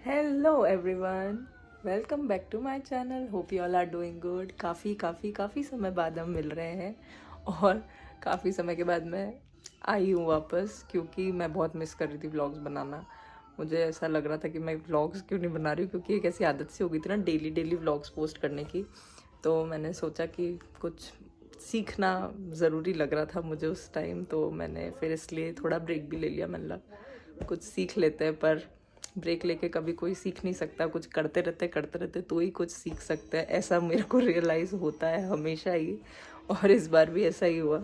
Hello everyone, welcome back to my channel. Hope you all are doing good. काफ़ी समय बाद हम मिल रहे हैं और काफ़ी समय के बाद मैं आई हूँ वापस, क्योंकि मैं बहुत मिस कर रही थी व्लॉग्स बनाना। मुझे ऐसा लग रहा था कि मैं व्लॉग्स क्यों नहीं बना रही हूँ, क्योंकि एक ऐसी आदत सी हो गई थी ना डेली व्लॉग्स पोस्ट करने की। तो मैंने सोचा कि कुछ सीखना ज़रूरी लग रहा था मुझे उस टाइम, तो मैंने फिर इसलिए थोड़ा ब्रेक भी ले लिया। मैंने लगा कुछ सीख लेते हैं, पर ब्रेक लेके कभी कोई सीख नहीं सकता। कुछ करते रहते तो ही कुछ सीख सकते हैं, ऐसा मेरे को रियलाइज़ होता है हमेशा ही, और इस बार भी ऐसा ही हुआ।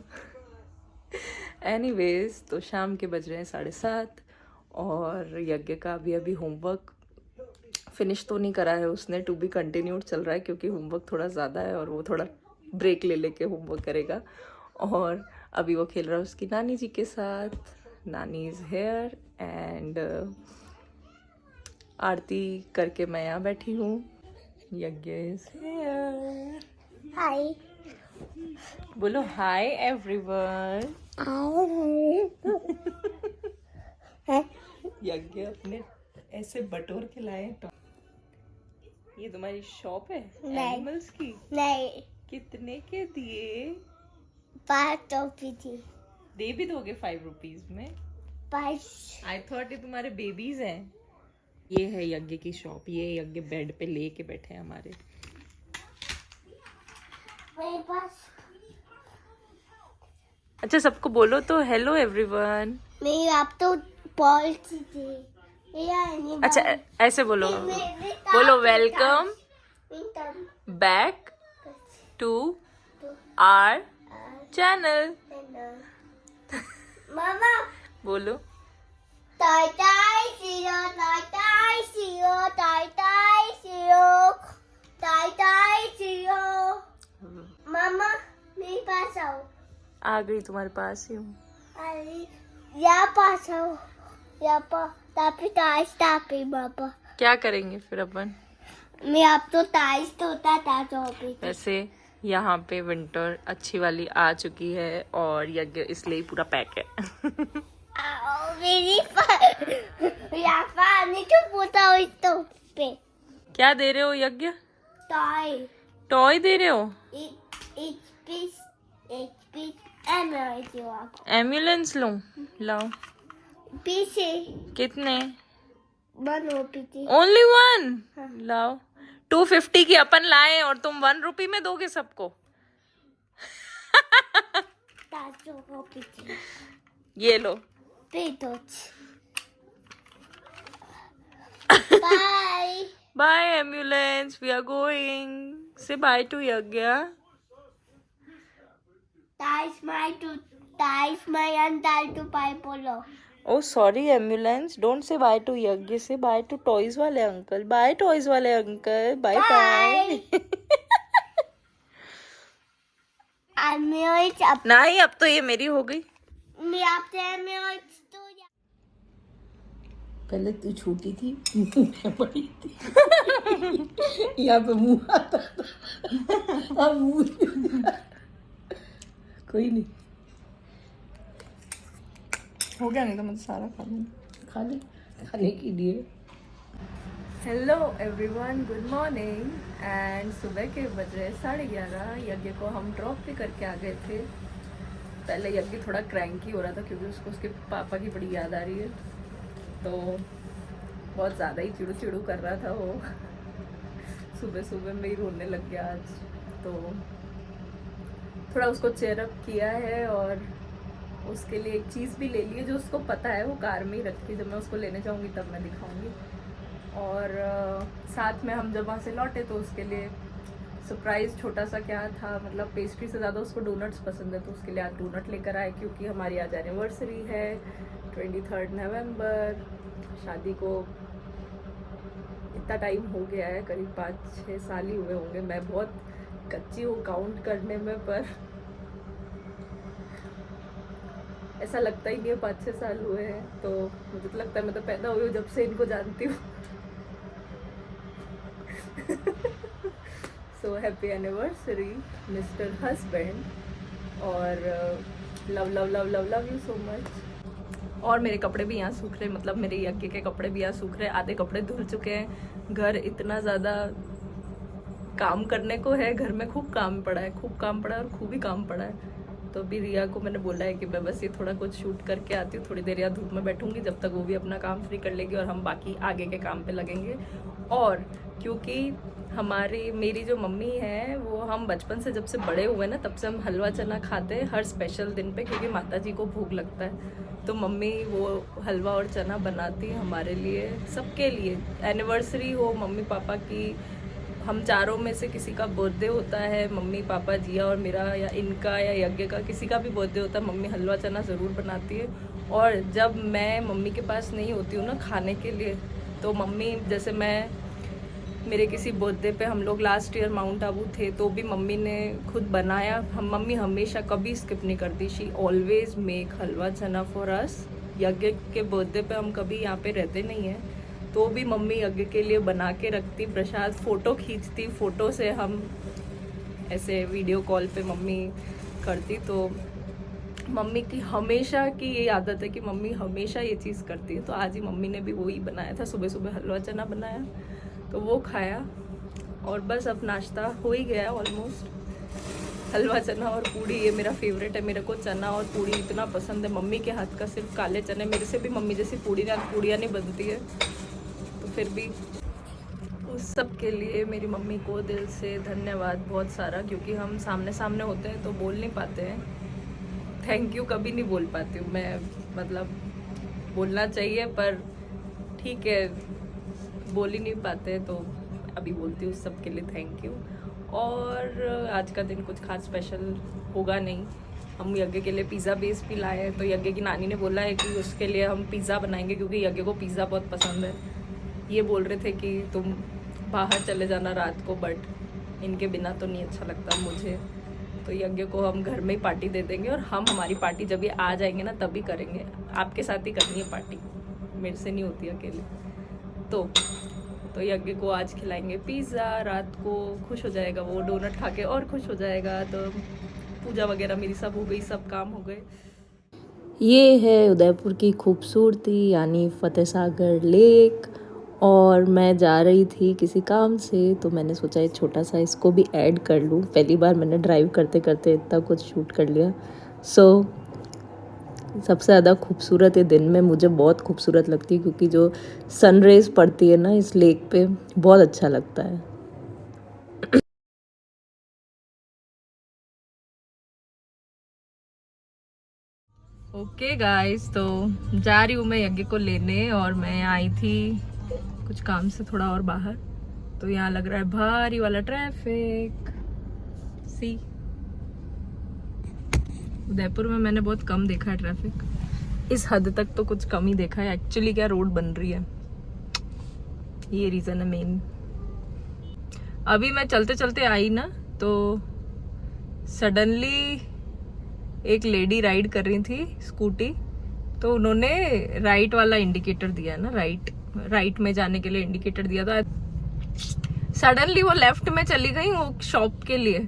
एनीवेज, तो शाम के बज रहे हैं 7:30 और यज्ञ का अभी होमवर्क फिनिश तो नहीं करा है उसने, टू बी कंटिन्यूड चल रहा है, क्योंकि होमवर्क थोड़ा ज़्यादा है और वो थोड़ा ब्रेक ले लेके होमवर्क करेगा। और अभी वो खेल रहा है उसकी नानी जी के साथ। नानी इज़ हेयर एंड आरती करके मैं यहाँ बैठी हूँ। यज्ञ इज हियर। हाय बोलो हाय एवरीवन। यज्ञ अपने ऐसे बटोर के लाए। तो ये तुम्हारी शॉप है एनिमल्स की? नहीं, कितने के दिए? 5 टॉफी थी। दे भी दोगे 5 रुपीज में? 5 आई थॉट ये तुम्हारे बेबीज हैं। ये है यज्ञ की शॉप। ये यज्ञ बेड पे लेके बैठे हैं हमारे। मेरे पास। अच्छा, सबको बोलो तो हेलो एवरीवन। मेरी आप तो पॉलिसी थी। अच्छा, ऐसे बोलो। बोलो welcome back to our channel. मामा बोलो। टाई टाई सीरो टाई टाई सीरो टाई टाई सीरो टाई टाई सीरो। मामा मेरे पास आओ। आ गई, तुम्हारे पास ही हूँ। अरे यहाँ पास आओ। यहाँ पर तापी टाइस तापी बाबा। क्या करेंगे फिर अपन? मैं अब तो टाइस होता था तो अभी। वैसे यहाँ पे विंटर अच्छी वाली आ चुकी है और यज्ञ इसलिए पूरा पैक है। मेरी यहाँ पानी तो पूछा हो इस तो पे। क्या दे रहे हो यज्ञ? टॉय टॉय दे रहे हो? एक पीस एम्बुलेंस। एम्बुलेंस लो? लाओ। पीछे कितने? 1 रुपी। ओनली 1? लाओ। 250 की अपन लाए और तुम 1 रुपी में दोगे सबको? ये लो। Bye bye ambulance, we are going. Say bye to Yagya. टाइस माय एंड टाई टू पाई बोलो। Oh, sorry, ambulance. Don't say bye to Yagya. Say bye to toys वाले अंकल. Bye toys वाले अंकल. Bye bye. नहीं, अब तो ये मेरी हो गई। मैं आपसे पहले तू छोटी थी, मैं बड़ी थी। यहाँ पे मुंह आता था, अब मुंह कोई नहीं। हो गया, नहीं तो मैं सारा खा लूँगी। खा ले, खाने के लिए। Hello everyone, good morning. And सुबह के बज रहे 11:30। यज्ञ को हम ड्रॉप भी करके आ गए थे। पहले यज्ञ थोड़ा क्रैंकी हो रहा था क्योंकि उसको उसके पापा की बड़ी याद आ रही है, तो बहुत ज़्यादा ही चिड़ू कर रहा था वो। सुबह में ही रोने लग गया आज, तो थोड़ा उसको चेयरअप किया है और उसके लिए एक चीज़ भी ले ली है जो उसको पता है, वो कार में ही रखी। जब मैं उसको लेने जाऊँगी तब मैं दिखाऊंगी। और साथ में हम जब वहाँ से लौटे तो उसके लिए सरप्राइज़ छोटा सा क्या था, मतलब पेस्ट्री से ज़्यादा उसको डोनट्स पसंद है, तो उसके लिए आज डोनट लेकर आए, क्योंकि हमारी आज एनिवर्सरी है 23 नवंबर। शादी को इतना टाइम हो गया है, करीब 5-6 साल ही हुए होंगे। मैं बहुत कच्ची हूँ काउंट करने में, पर ऐसा लगता ही नहीं है 5-6 साल हुए हैं। तो मुझे तो लगता है मैं तो पैदा हुई हूँ जब से इनको जानती हूँ। So happy anniversary mister husband, और love love love love love you so much. और मेरे कपड़े भी यहाँ सूख रहे, मतलब मेरे यज्ञ के कपड़े भी यहाँ सूख रहे, आधे कपड़े धुल चुके हैं। घर इतना ज़्यादा काम करने को है, घर में खूब काम पड़ा है, खूब काम पड़ा है और खूब ही काम पड़ा है। तो अभी रिया को मैंने बोला है कि मैं बस ये थोड़ा कुछ शूट करके आती हूँ, थोड़ी देर यहाँ धूप में बैठूंगी, जब तक वो भी अपना काम फ्री कर लेगी और हम बाकी आगे के काम पे लगेंगे। और क्योंकि मेरी जो मम्मी है वो हम बचपन से जब से बड़े हुए ना तब से हम हलवा चना खाते हैं हर स्पेशल दिन पे, क्योंकि माता जी को भूख लगता है। तो मम्मी वो हलवा और चना बनाती है हमारे लिए, सबके लिए। एनिवर्सरी हो मम्मी पापा की, हम चारों में से किसी का बर्थडे होता है, मम्मी पापा जिया और मेरा, या इनका या यज्ञ का, किसी का भी बर्थडे होता है, मम्मी हलवा चना ज़रूर बनाती है। और जब मैं मम्मी के पास नहीं होती हूँ ना खाने के लिए, तो मम्मी, जैसे मेरे किसी बर्थडे पे हम लोग लास्ट ईयर माउंट आबू थे, तो भी मम्मी ने खुद बनाया। मम्मी हमेशा कभी स्किप नहीं करती, शी ऑलवेज मेक हलवा चना फॉर अस। यज्ञ के बर्थडे पे हम कभी यहाँ पे रहते नहीं हैं, तो भी मम्मी यज्ञ के लिए बना के रखती प्रसाद, फ़ोटो खींचती, फ़ोटो से हम ऐसे वीडियो कॉल पे मम्मी करती। तो मम्मी की हमेशा की ये आदत है कि मम्मी हमेशा ये चीज़ करती है। तो आज ही मम्मी ने भी वही बनाया था, सुबह सुबह हलवा चना बनाया, तो वो खाया और बस अब नाश्ता हो ही गया ऑलमोस्ट। हलवा चना और पूड़ी ये मेरा फेवरेट है, मेरे को चना और पूड़ी इतना पसंद है। मम्मी के हाथ का सिर्फ काले चने, मेरे से भी मम्मी जैसी पूड़ियाँ नहीं बनती है, तो फिर भी उस सब के लिए मेरी मम्मी को दिल से धन्यवाद बहुत सारा, क्योंकि हम सामने सामने होते हैं तो बोल नहीं पाते हैं, थैंक यू कभी नहीं बोल पाती हूँ मैं, मतलब बोलना चाहिए पर ठीक है बोल ही नहीं पाते, तो अभी बोलती हूँ सब के लिए थैंक यू। और आज का दिन कुछ खास स्पेशल होगा नहीं, हम यज्ञ के लिए पिज़्ज़ा बेस भी लाए हैं। तो यज्ञ की नानी ने बोला है कि उसके लिए हम पिज़्ज़ा बनाएंगे, क्योंकि यज्ञ को पिज़्ज़ा बहुत पसंद है। ये बोल रहे थे कि तुम बाहर चले जाना रात को, बट इनके बिना तो नहीं अच्छा लगता मुझे, तो यज्ञ को हम घर में ही पार्टी दे देंगे। और हम हमारी पार्टी जब ये आ जाएंगे ना तभी करेंगे, आपके साथ ही करनी है पार्टी, मेरे से नहीं होती अकेले। तो यज्ञ को आज खिलाएंगे पिज़्ज़ा, रात को खुश हो जाएगा वो, डोनट खा के और खुश हो जाएगा। तो पूजा वगैरह मेरी सब हो गई, सब काम हो गए। ये है उदयपुर की खूबसूरती यानी फतेह सागर लेक, और मैं जा रही थी किसी काम से, तो मैंने सोचा एक छोटा सा इसको भी ऐड कर लूँ। पहली बार मैंने ड्राइव करते करते इतना कुछ शूट कर लिया। सबसे ज़्यादा खूबसूरत ये दिन में मुझे बहुत खूबसूरत लगती है, क्योंकि जो सनरेज पड़ती है ना इस लेक पे, बहुत अच्छा लगता है। ओके गाइस, तो जा रही हूँ मैं यज्ञ को लेने, और मैं आई थी कुछ काम से थोड़ा और बाहर, तो यहाँ लग रहा है भारी वाला ट्रैफिक। सी उदयपुर में मैंने बहुत कम देखा है ट्रैफिक, इस हद तक तो कुछ कम ही देखा है। एक्चुअली क्या रोड बन रही है, ये रीज़न है मेन। अभी मैं चलते चलते आई ना, तो सडनली एक लेडी राइड कर रही थी स्कूटी, तो उन्होंने राइट वाला इंडिकेटर दिया ना, राइट में जाने के लिए इंडिकेटर दिया था। सडनली वो लेफ्ट में चली गई वो शॉप के लिए।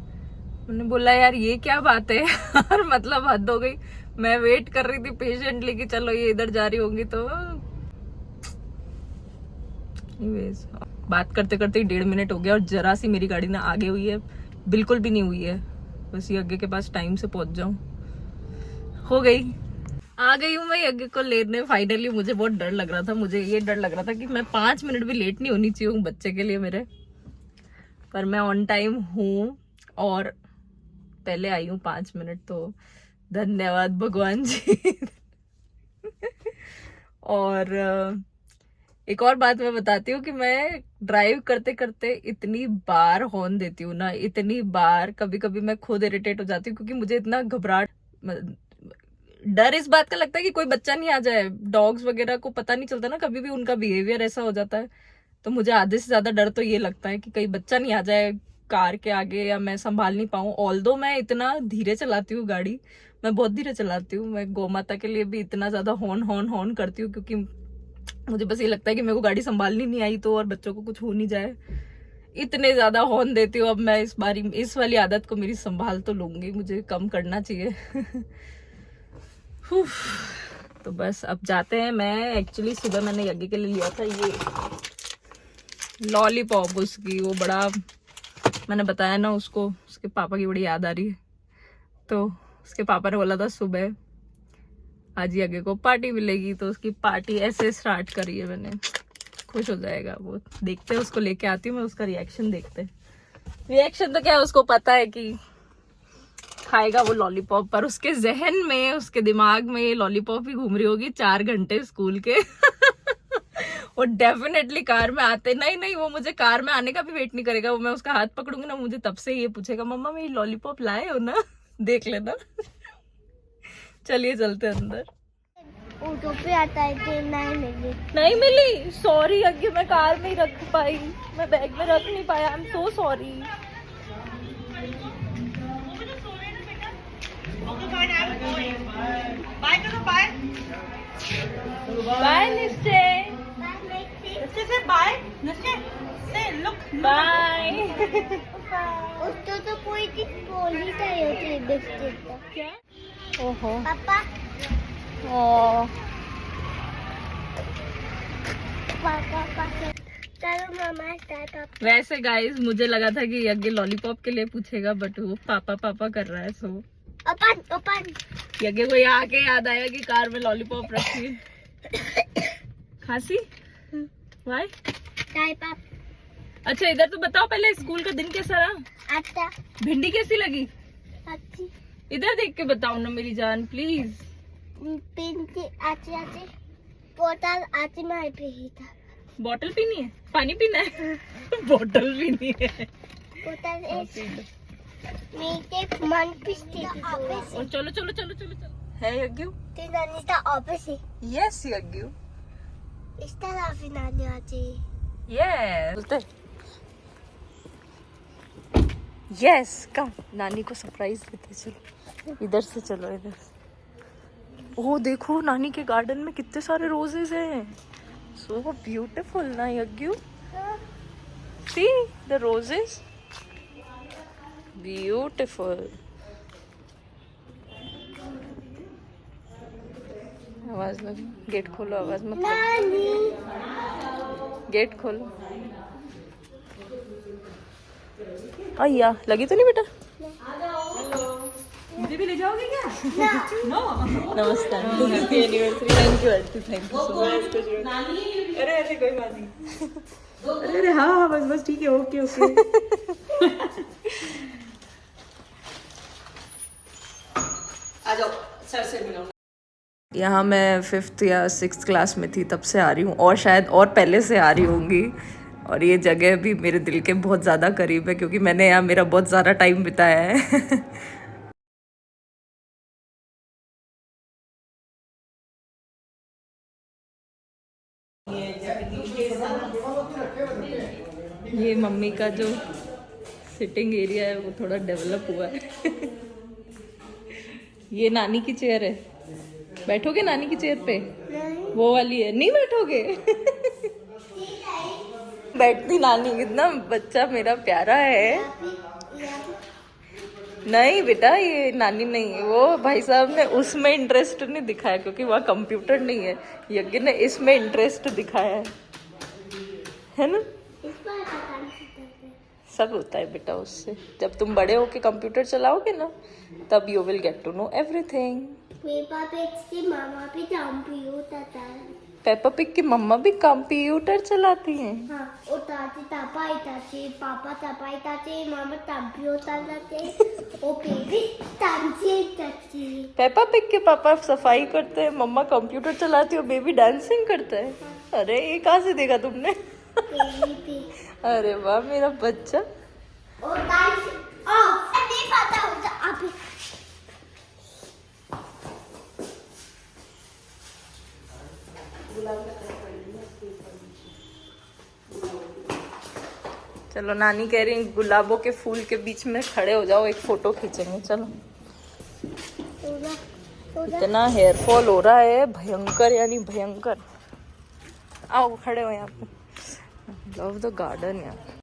मैंने बोला यार ये क्या बात है और मतलब हद हो गई। मैं वेट कर रही थी पेशेंटली कि चलो ये इधर जा रही होंगी, तो बात करते करते 1.5 मिनट हो गया और जरा सी मेरी गाड़ी ना आगे हुई है, बिल्कुल भी नहीं हुई है। बस यज्ञ के पास टाइम से पहुंच जाऊं। हो गई, आ गई हूँ मैं यज्ञ को लेने फाइनली। मुझे बहुत डर लग रहा था, मुझे ये डर लग रहा था कि मैं 5 मिनट भी लेट नहीं होनी चाहिए बच्चे के लिए मेरे, पर मैं ऑन टाइम हूँ और पहले आई हूँ 5 मिनट, तो धन्यवाद भगवान जी। और एक और बात मैं बताती हूँ कि मैं ड्राइव करते करते इतनी बार हॉर्न देती हूँ ना, इतनी बार, कभी कभी मैं खुद इरिटेट हो जाती हूँ, क्योंकि मुझे इतना घबराहट, डर इस बात का लगता है कि कोई बच्चा नहीं आ जाए। डॉग्स वगैरह को पता नहीं चलता ना, कभी भी उनका बिहेवियर ऐसा हो जाता है, तो मुझे आधे से ज्यादा डर तो ये लगता है कि कहीं बच्चा नहीं आ जाए कार के आगे, या मैं संभाल नहीं पाऊँ। ऑल्दो मैं इतना धीरे चलाती हूँ गाड़ी, मैं बहुत धीरे चलाती हूँ, मैं गौ माता के लिए भी इतना ज्यादा हॉर्न हॉर्न हॉर्न करती हूँ, क्योंकि मुझे बस ये लगता है कि मेरे को गाड़ी संभालनी नहीं आई तो, और बच्चों को कुछ हो नहीं जाए, इतने ज्यादा हॉर्न देती हूँ। अब मैं इस वाली आदत को मेरी संभाल तो लूंगी, मुझे कम करना चाहिए। तो बस अब जाते हैं। मैं एक्चुअली सुबह मैंने यज्ञ के लिए लिया था ये लॉलीपॉप, उसकी वो बड़ा, मैंने बताया ना उसको, उसके पापा की बड़ी याद आ रही है। तो उसके पापा ने बोला था सुबह आज यज्ञ को पार्टी मिलेगी, तो उसकी पार्टी ऐसे स्टार्ट करी है मैंने। खुश हो जाएगा वो, देखते हैं उसको लेके आती हूँ मैं, उसका रिएक्शन देखते हैं। रिएक्शन तो क्या है, उसको पता है कि खाएगा वो लॉलीपॉप, पर उसके जहन में, उसके दिमाग में ये लॉलीपॉप ही घूम रही होगी 4 घंटे स्कूल के। वो डेफिनेटली कार में आते, नहीं नहीं, वो मुझे कार में आने का भी वेट नहीं करेगा। वो मैं उसका हाथ पकड़ूंगी ना, मुझे तब से ये पूछेगा मम्मा मैं ये लॉलीपॉप लाए हो ना, देख लेना। चलिए चलते अंदर। ऑटो पे आता है कि नहीं मिली, सॉरी अगे, मैं कार में ही रख पाई, मैं बैग में रख नहीं पाया, I am so sorry. Bye Nishchay, bye. उसको तो कोई चीज बोल ही नहीं होती बिस्किट का। क्या? ओहो, पापा ओ पापा चलो मामा पापा। वैसे गाइस मुझे लगा था कि यज्ञ लॉलीपॉप के लिए पूछेगा, बट वो पापा पापा कर रहा है। So open open. यज्ञ को यहाँ आके याद आया कि कार में लॉलीपॉप रखी है। खांसी? वाई? पापा अच्छा इधर तो बताओ पहले, स्कूल का दिन कैसा रहा? अच्छा भिंडी कैसी लगी? अच्छी। इधर देख के बताओ ना मेरी जान प्लीज। पिंकी अच्छी अच्छी। बोतल अच्छी मार पे ही था। बॉटल पीनी है? पानी पीना है? बॉटल पीनी है। बोतल मीठे मन पिस्ती और चलो चलो चलो चलो चलो। है यज्ञ? नानी का ऑफिस है। यस यज्ञ। इस तरह भी नानी आती। यस यस, कम नानी को सरप्राइज देते। चलो इधर से, चलो इधर से। ओह देखो नानी के गार्डन में कितने सारे रोजेस हैं, सो ब्यूटीफुल ना यज्ञ। See the roses, beautiful. आवाज लगी, गेट खोलो, आवाज मत लगी, गेट खोलो। अय्या लगी तो नहीं बेटा? मुझे भी ले जाओगे क्या? नो। नमस्कार, happy anniversary. Thank you aunty, thank you so much. अरे ऐसे कोई बात नहीं। अरे हाँ हाँ बस बस ठीक है, ओके ओके। आ जाओ, सर से मिलो। यहाँ मैं 5th या 6th क्लास में थी, तब से आ रही हूँ, और शायद और पहले से आ रही होंगी। और ये जगह भी मेरे दिल के बहुत ज़्यादा करीब है, क्योंकि मैंने यहाँ मेरा बहुत ज़्यादा टाइम बिताया है। ये मम्मी का जो सिटिंग एरिया है वो थोड़ा डेवलप हुआ है। ये नानी की चेयर है, बैठोगे नानी की चेयर पे? वो वाली है, नहीं बैठोगे? बैठती नानी, कितना बच्चा मेरा प्यारा है। नहीं बेटा ये नानी नहीं है, वो भाई साहब ने उसमें इंटरेस्ट नहीं दिखाया, क्योंकि वहाँ कंप्यूटर नहीं है। यज्ञ ने इसमें इंटरेस्ट दिखाया है ना? सब होता है बेटा उससे, जब तुम बड़े होके कंप्यूटर चलाओगे ना, तब you will get to know everything. Peppa Pig की मामा भी कंप्यूटर था। पेपा पिग की मम्मा भी कंप्यूटर चलाती हैं। हाँ, उताची तपाई ताची, पापा तपाई ताची, मामा कंप्यूटर लाते, ओ बेबी डांसिंग ताची। पेपा पिग के पापा सफाई करते हैं, मम्मा कंप्यूटर चलाती है, बेबी डांसिंग करता है। अरे ये कहाँ से देखा तुमने? बेबी अरे वाह मेरा बच्चा। ओ डांस ऑफ नहीं पता होता अभी। चलो नानी कह रही गुलाबों के फूल के बीच में खड़े हो जाओ, एक फोटो खींचेंगे। चलो। इतना हेयर फॉल हो रहा है भयंकर, यानी भयंकर। आओ खड़े हो यहाँ पे। लव द गार्डन यार।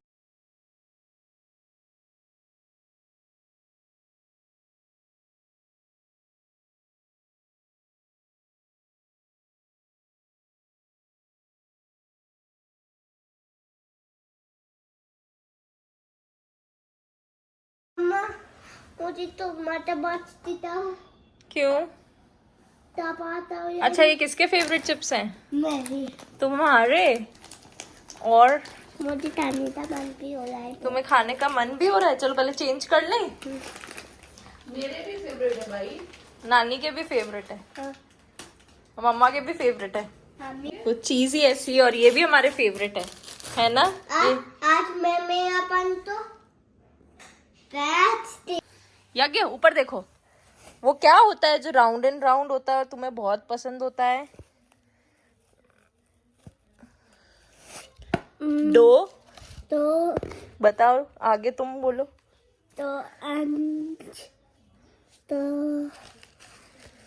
मुझे तो मटर बचती था क्यों? तब आता अच्छा, ये किसके फेवरेट चिप्स हैं? मेरी तुम्हारे? और मुझे खाने का मन भी हो रहा है तुम्हें खाने का मन भी हो रहा है? चलो पहले चेंज कर लें। मेरे भी फेवरेट है भाई। नानी के भी फेवरेट है, हाँ, मम्मा के भी फेवरेट है। हमें कुछ चीज ही ऐसी, और ये भी हमारे फेवरेट है ना? आज मैं मेरा पन तो बैठ यज्ञ ऊपर देखो, वो क्या होता है जो राउंड एंड राउंड होता है और तुम्हें बहुत पसंद होता है? डो। तो बताओ, आगे तुम बोलो। तो तो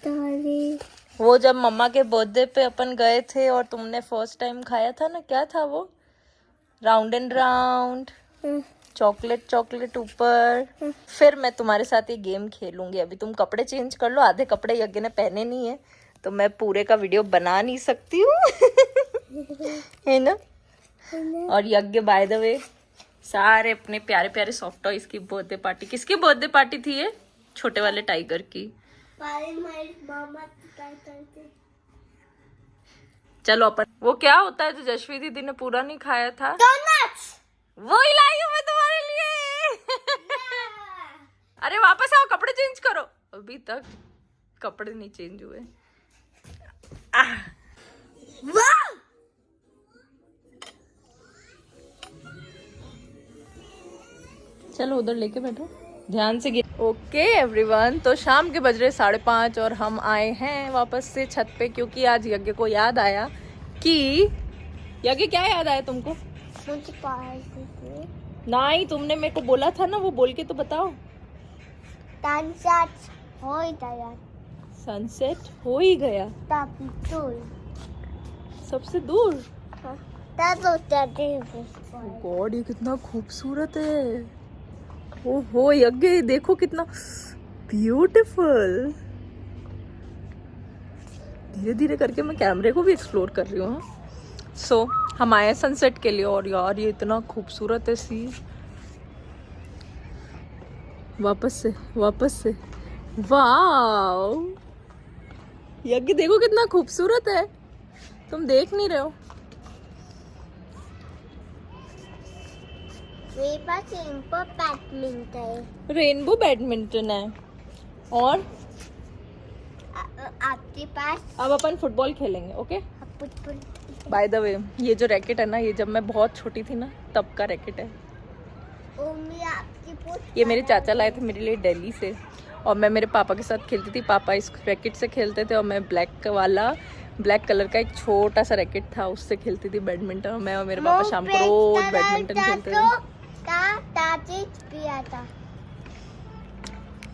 तारे वो जब मम्मा के बर्थडे पे अपन गए थे और तुमने फर्स्ट टाइम खाया था ना, क्या था वो? Round and round, chocolate chocolate ऊपर। फिर मैं तुम्हारे साथ ये गेम खेलूंगी। अभी तुम कपड़े चेंज कर लो, आधे कपड़े यज्ञ ने पहने नहीं है तो मैं पूरे का वीडियो बना नहीं सकती हूँ है ना? और यज्ञ बाय द वे सारे अपने प्यारे प्यारे सॉफ्ट टॉयज की बर्थडे पार्टी, किसकी बर्थडे पार्टी थी ये? छोटे वाले टाइगर की। मामा करते चलो अपन, वो क्या होता है जो जशवी दीदी ने पूरा नहीं खाया था? डोनट्स वो ही लाई हूँ मैं तुम्हारे लिए अरे वापस आओ, कपड़े चेंज करो। अभी तक कपड़े नहीं चेंज हुए। चलो उधर लेके बैठो, ध्यान से गिर। ओके एवरीवन, तो शाम के बज रहे 5:30 और हम आए हैं वापस से छत पे, क्योंकि आज यज्ञ को याद आया कि यज्ञ, क्या याद आया तुमको? मुझे पास नहीं, तुमने मेरे को बोला था ना, वो बोल के तो बताओ। सनसेट हो गया सनसेट हो ही गया तब तो सबसे दूर। तब गॉड, ये कितना खूबसूरत है। ओहो यज्ञ, देखो कितना ब्यूटीफुल। धीरे धीरे करके मैं कैमरे को भी एक्सप्लोर कर रही हूँ। सो हम आए सनसेट के लिए, और यार ये इतना खूबसूरत है सीन। वापस से वाओ, यज्ञ देखो कितना खूबसूरत है, तुम देख नहीं रहे हो? मेरे पास इनको बैडमिंटन है। रेनबो बैडमिंटन है। और आपके पास अब अपन फुटबॉल खेलेंगे। Okay, football by the way ये जो रैकेट है ना, ये जब मैं बहुत छोटी थी ना तब का रैकेट है। ये मेरे चाचा लाए थे मेरे लिए दिल्ली से, और मैं मेरे पापा के साथ खेलती थी। पापा इस रैकेट से खेलते थे और मैं ब्लैक कलर का एक छोटा सा रैकेट था, उससे खेलती थी बैडमिंटन। और मैं और मेरे पापा शाम को रोज बैडमिंटन खेलते थे।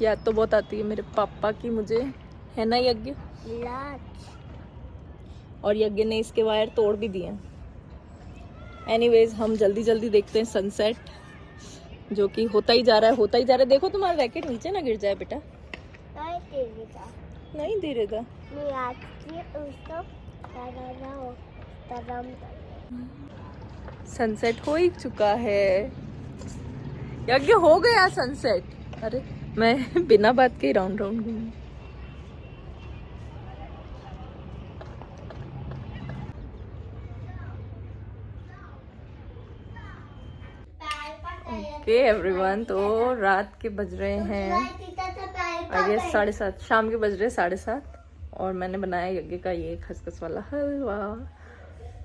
याद तो बहुत आती है मेरे पापा की मुझे, है ना यज्ञ? और यज्ञ ने इसके वायर तोड़ भी दिए। एनीवेज, हम जल्दी जल्दी देखते हैं सनसेट, जो कि होता ही जा रहा है। देखो तुम्हारा रैकेट नीचे ना गिर जाए बेटा। नहीं दे रहा। सनसेट हो ही चुका है। यज्ञ हो गया सनसेट। अरे मैं बिना बात के राउंड राउंड घूमी। ओके एवरीवन, तो रात के बज रहे हैं आई गेस 7:30, शाम के बज रहे 7:30, और मैंने बनाया यज्ञ का ये खसखस वाला हलवा।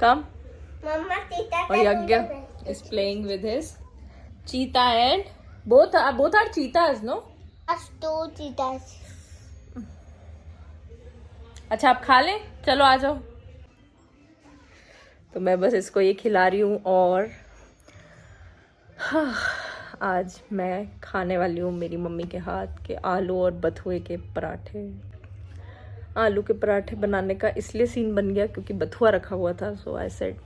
कम। और यज्ञ इज प्लेइंग विद हिज चीता and both are cheetahs, no? अच्छा आप खा लें, चलो आ जाओ। तो मैं बस इसको ये खिला रही हूँ, और आज मैं खाने वाली हूँ मेरी मम्मी के हाथ के आलू और बथुए के पराठे। आलू के पराठे बनाने का इसलिए सीन बन गया क्योंकि बथुआ रखा हुआ था, सो आई सेड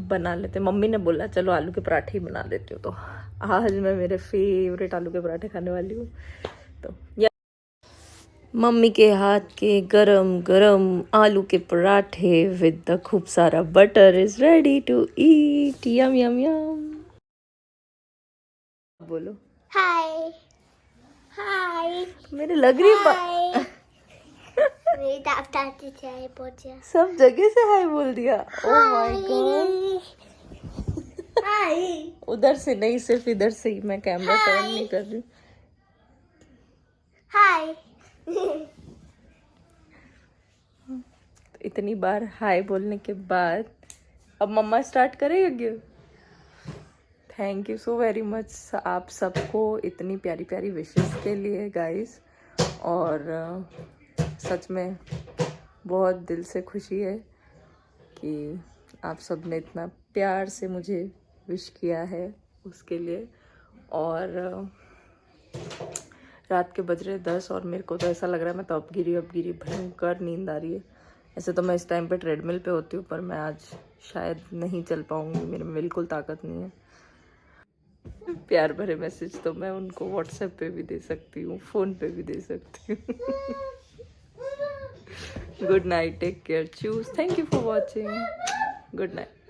बना लेते। मम्मी ने बोला चलो आलू के पराठे ही बना देती हूँ, तो आज मैं मेरे फेवरेट आलू के पराठे खाने वाली हूँ। तो मम्मी के हाथ के गरम गरम आलू के पराठे विद द खूब सारा butter is ready to eat. Yum yum yum. बोलो हाय। हाय मेरे लग रही हाय मेरी दादी चाय पहुंचा सब जगह से हाय बोल दिया। Oh my God. हाय उधर से नहीं, सिर्फ इधर से ही। मैं कैमरा टर्न नहीं कर रही। हाय इतनी बार हाय बोलने के बाद अब मम्मा स्टार्ट करेंगे। Thank you so very much आप सबको इतनी प्यारी प्यारी विशेस के लिए गाइस। और सच में बहुत दिल से खुशी है कि आप सब ने इतना प्यार से मुझे विश किया है उसके लिए। और रात के बज रहे 10 और मेरे को तो ऐसा लग रहा है मैं तो अब गिरी भयंकर नींद आ रही है। ऐसे तो मैं इस टाइम पे ट्रेडमिल पे होती हूँ, पर मैं आज शायद नहीं चल पाऊँगी, मेरे में बिल्कुल ताकत नहीं है। प्यार भरे मैसेज तो मैं उनको व्हाट्सएप पे भी दे सकती हूँ, फ़ोन पे भी दे सकती हूँ। Good night, take care, choose, thank you for watching, good night.